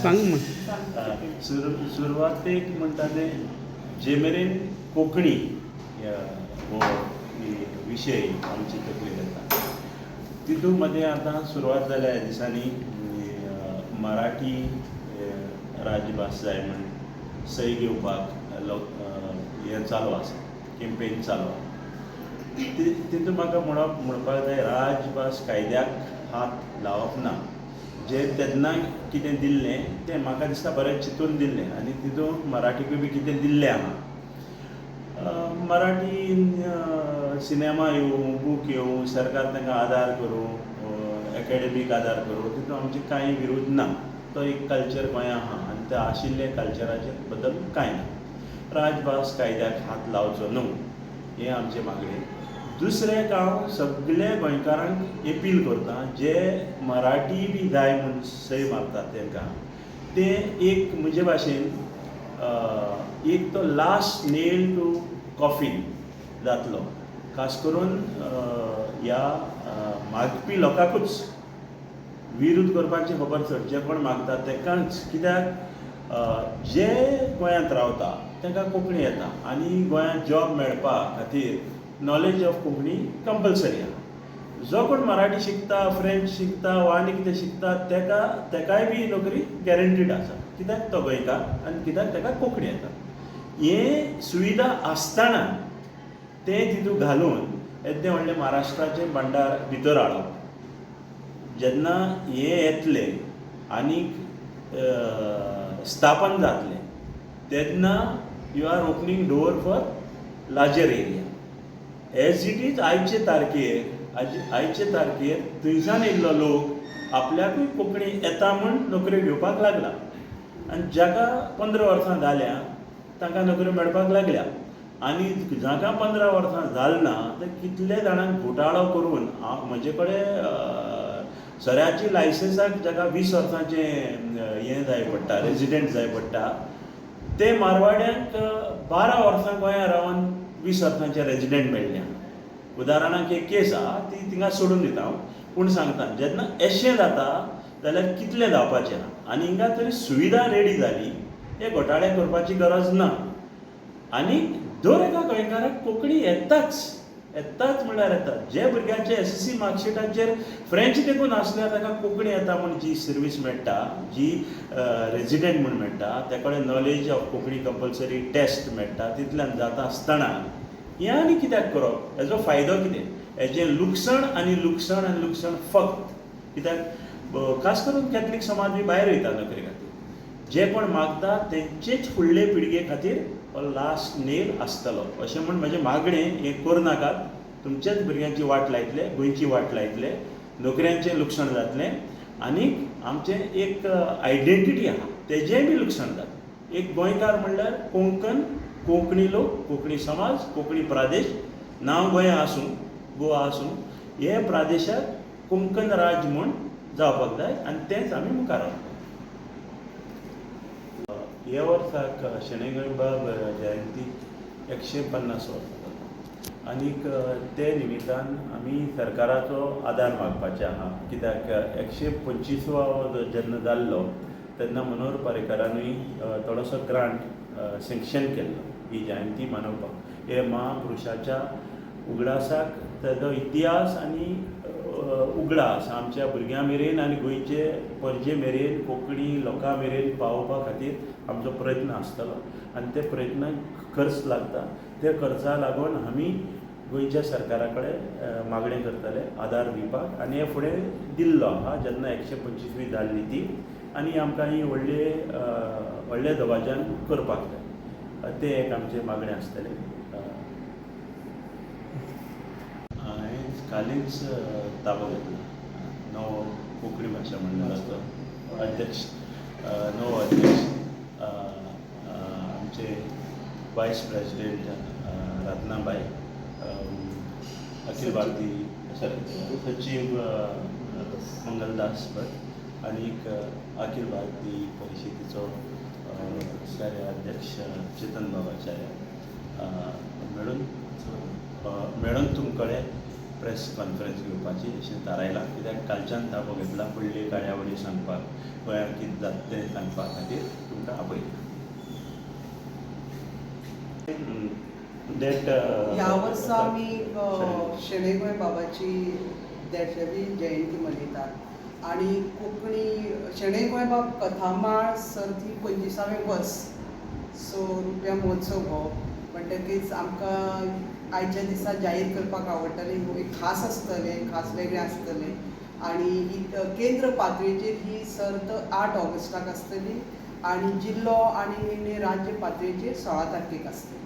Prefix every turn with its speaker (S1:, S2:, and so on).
S1: सांग मग.
S2: सुरवातेक म्हणटा तें जे मेरेन कोंकणी हो विशय आमची तकली येता तितून मध्ये आतां सुरवात जाल्या ह्या दिसांनी मराठी राजभास जाय म्हण सई घेवपाक हें चालू आसा, कॅम्पेन चालू आसा. तितून म्हाका म्हणपाक जाय राजभास कायद्याक हात लावप ना. जें तेन्ना कितें दिल्लें तें म्हाका दिसता बरें चिंतून दिल्लें आनी तितून मराठीकूय बी कितें दिल्लें आहा. मराठी सिनेमा येवं, बूक येवं, सरकार तांकां आदार करूं, एकाडेमीक आदार करूं, तितून आमचें कांय विरोध ना. तो एक कल्चर गोंयांत आहा आनी ते आशिल्ले कल्चराचे बद्दल कांय ना. राजभास कायद्याक हात लावचो न्हू हें आमचें मागणें. दुसरें हांव सगळे गोंयकारांक अपील करतां जे मराठी बी जाय म्हूण सय मारतात तांकां ते एक म्हजे भाशेन एक तो लास्ट नेल टू कॉफीन जातलो. खास करून ह्या मागपी लोकांकूच विरोध करपाची खबर चड जे कोण मागतात तांकांच. कित्याक जे गोंयांत रावता तांकां कोंकणी येता आनी गोंयांत जॉब मेळपा खातीर नॉलेज ऑफ कोंकणी कंपल्सरी आहा. जो कोण मराठी शिकता, फ्रेंच शिकता वा आनी कितें शिकता तेकाय बी नोकरी गॅरंटीड आसा. कित्याक तो गोंयकार आनी कित्याक ताका कोंकणी येता. हे सुविधा आसतना तें तितून घालून येदें व्हडलें महाराष्ट्राचें भांडार भितर हाडप. जेन्ना हे येतले आनीक स्थापन जातलें तेन्ना you are opening door for larger area. As it is आयचे तारखेर थंयसान येयल्लो लोक आपल्याकूय कोंकणी येता म्हूण नोकऱ्यो घेवपाक लागला आनी जाका 15 वर्सां जाल्या तांकां नोकऱ्यो मेळपाक लागल्या. आनी जाका 15 वर्सां जालना ते कितले जाणांक घोटाळो करून म्हजे कडेन सऱ्याची लायसन्साक जाका 20 वर्सांचें हें जाय पडटा, रेजिडेंट जाय पडटा, ते मारवाड्यांक 12 वर्सां गोंयांत रावन 20 वर्सांचे रेजिडेंट मेळ्ळ्या. उदाहरणाक एक केस आहा ती थिंगा सोडून दिता हांव, पूण सांगता जेन्ना अशें जाता जाल्यार कितलें जावपाचें ना. आनी हिंगा तरी सुविधा रेडी जाली, हे घोटाळे करपाची गरज ना. आनी दर एका गोंयकाराक कोंकणी येताच म्हळ्यार येता. जे भुरग्यांचे SSC मार्कशिटाचेर फ्रेंच देखून आसल्यार ताका कोंकणी येता म्हूण जी सर्वीस मेळटा, जी रेजिडेंट म्हूण मेळटा, ते कडेन knowledge of Konkani compulsory test मेळटा, तितल्यान जाता आसतना हें आनी कित्याक करप? हेजो फायदो कितें? हेजें लुकसाण आनी लुकसाण फक्त. कित्याक खास करून कॅथलीक समाज बी भायर वयता नोकरे खातीर. जे कोण मागता तेंचेच फुडले पिळगे खातीर हो लास्ट नेल आसतलो अशें म्हूण म्हजें मागणें. हें करूं नाकात. तुमचेच भुरग्यांची वाट लायतले, गोंयची वाट लायतले, नोकऱ्यांचें लुकसाण जातलें आनीक आमचें एक आयडेंटिटी आहा तेजेंय बी लुकसाण जाता. एक गोंयकार म्हणल्यार कोंकणी लोक, कोंकणी समाज, कोंकणी प्रदेश, नांव गोंय आसूं, गोवा आसूं, हे प्रदेशाक कोंकण राज म्हूण जावपाक जाय आनी तेंच आमी मुखार व्हरपाक. ह्या वर्साक शेणै गोंयबाब जयंती 150 वर्सां आनीक ते निमितान आमी सरकाराचो आदार मागपाचे आहा. कित्याक 125वो जेन्ना जाल्लो तेन्ना मनोहर पर्रीकारानूय थोडोसो ग्रांट सँक्शन केल्लो ही जयंती मनोवपाक. हे महापुरुशाच्या उगडासाक तेजो इतिहास आनी उगडास आमच्या भुरग्यां मेरेन आनी गोंयचे परजे मेरेन, कोंकणी लोकां मेरेन पावोवपा खातीर आमचो प्रयत्न आसतलो आनी ते प्रयत्नाक खर्च लागता. ते खर्चा लागून आमी गोंयच्या सरकारा कडेन मागणें करतले आदार दिवपाक आनी हे फुडें दिल्लो आहा जेन्ना 125वी जाल्ली ती. आनी आमकां ही व्हडले दबाज्यान करपाक जाय. तें एक आमचें मागणें आसतलें. हांवें कालींच ताबो घेतला नवो कोंकणी भाशा मंडळाचो अध्यक्ष, नवो अध्यक्ष आमचे वायस प्रेसिडेंट रत्नाबाई, अखिल भारतीय सचिव मंगलदास भट आनीक अखिल भारतीय परिशदेचो कार्याध्यक्ष चेतन बाबाचार्य मेळून तुमचे कडेन प्रेस कॉन्फरन्स घेवपाची अशें थारायलां, कित्याक कालच्यान ताबो घेतला फुडली कार्यावळी सांगपाक, गोंयांत कितें जाता तें सांगपा खातीर तुमकां आपयला.
S3: ह्या वर्सा आमी शेणै गोंय बाबाची 150वी जयंती मनयतात आनी कोंकणी शेणै गोंय बाब कथामाळ सर्ती 25वें वर्स. सो रुप्या महोत्सव हो म्हणटकीच आमकां आयच्या दिसा जाहीर करपाक आवडटलें, एक खास आसतलें, खास वेगळें आसतलें. आनी ही केंद्र पातळीचेर ही सर्त 8 ऑगस्टाक आसतली आनी जिल्लो आनी राज्य पातळीचेर 16 तारखेक आसतली.